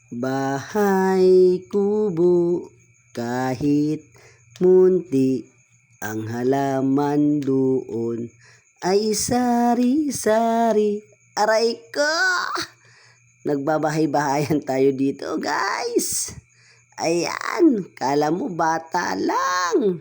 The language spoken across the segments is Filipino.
Bahay kubo, kahit munti ang halaman doon ay sari-sari. Aray ko! Nagbabahay-bahayan tayo dito, guys. Ayan, kala mo bata lang.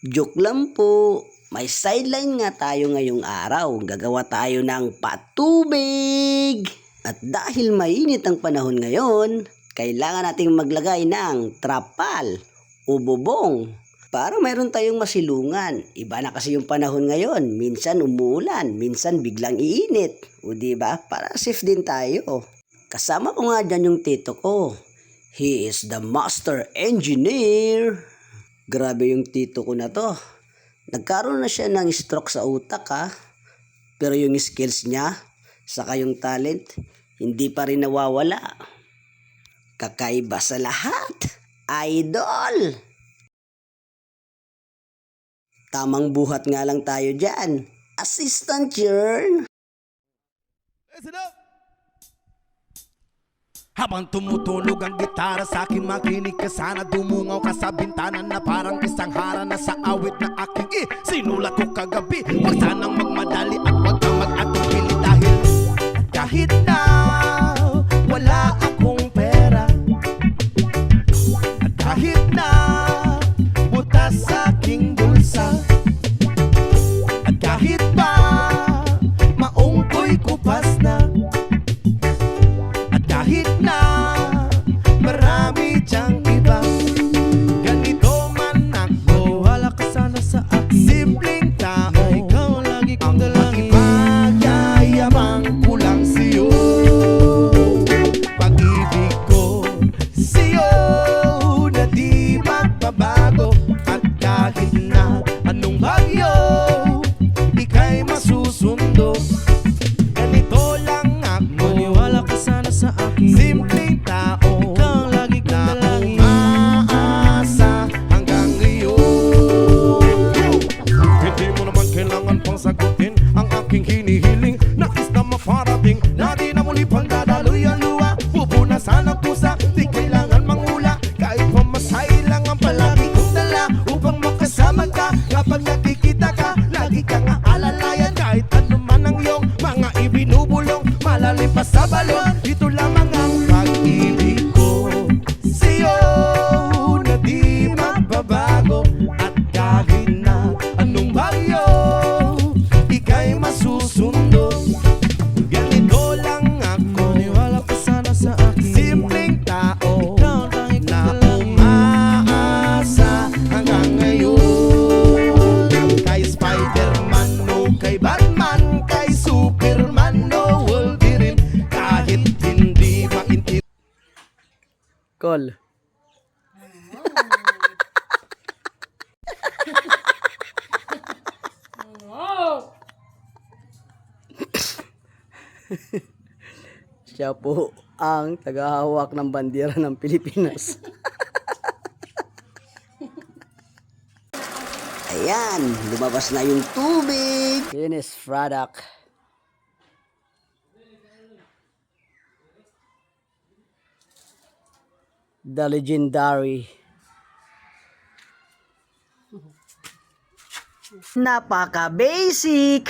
Joke lang po. May sideline nga tayo ngayong araw. Gagawa tayo ng patubig. At dahil mainit ang panahon ngayon, kailangan nating maglagay ng trapal o bubong para mayroon tayong masilungan. Iba na kasi yung panahon ngayon. Minsan umuulan, minsan biglang iinit. O diba? Para safe din tayo. Kasama ko nga dyan yung tito ko. He is the master engineer. Grabe yung tito ko na to. Nagkaroon na siya ng stroke sa utak ha. Pero yung skills niya, saka yung talent, hindi pa rin nawawala. Kakaiba sa lahat. Idol! Tamang buhat nga lang tayo dyan. Assistant Jern. Listen up! Habang tumutunog ang gitara sa akin, makinig ka sana. Dumungaw ka sa bintana na parang isang harana sa awit na aking sinulat ko kagabi. Huwag sanang magmadali at huwag kang mag-atubili dahil kahit na wala akong pera, at kahit na butas sa aking bulsa, at kahit pa maong ko'y kupas na, kahit na marami dyang iba, ganito man ako, wala ka sana sa akin. Simpleng tao, ikaw lagi kong dalangin. Magyayabang ko lang sa'yo, pag-ibig ko sa'yo na di magbabago. At kahit na anong bagyo, ika'y masusundo. Ganito lang ako, maniwala ka sana sa akin. Simpleng tao, ikaw lagi kong dalangin. Umaasa hanggang ngayon. Hindi mo naman kailangan pang sagutin ang aking hinihiling. Nais na maparating na di na muli pang dadaloy ang luha. Pupunasan ang pusa, di kailangan mangula. Kahit pamasahe lang ang palagi kong dala upang makasama ka. Kapag nakikita ka, lagi kang aalalayan. Kahit ano man ang iyong mga ibinubulong, malalim pa sa balon, ito lamang ang pag-ibig ko sa'yo na di magbabago. At kahit na anong bagyo, ika'y masusundo. Ganito lang ako, maniwala ka sana sa akin. Simpleng tao, ikaw lang na umaasa hanggang ngayon. Kay Spider-Man o kay Batman, kay Superman o Wolverine, kahit hindi maintindihan. Call. Siya po ang tagahawak ng bandera ng Pilipinas. Ayan, lumabas na yung tubig. Finished product. The legendary. Napaka-basic.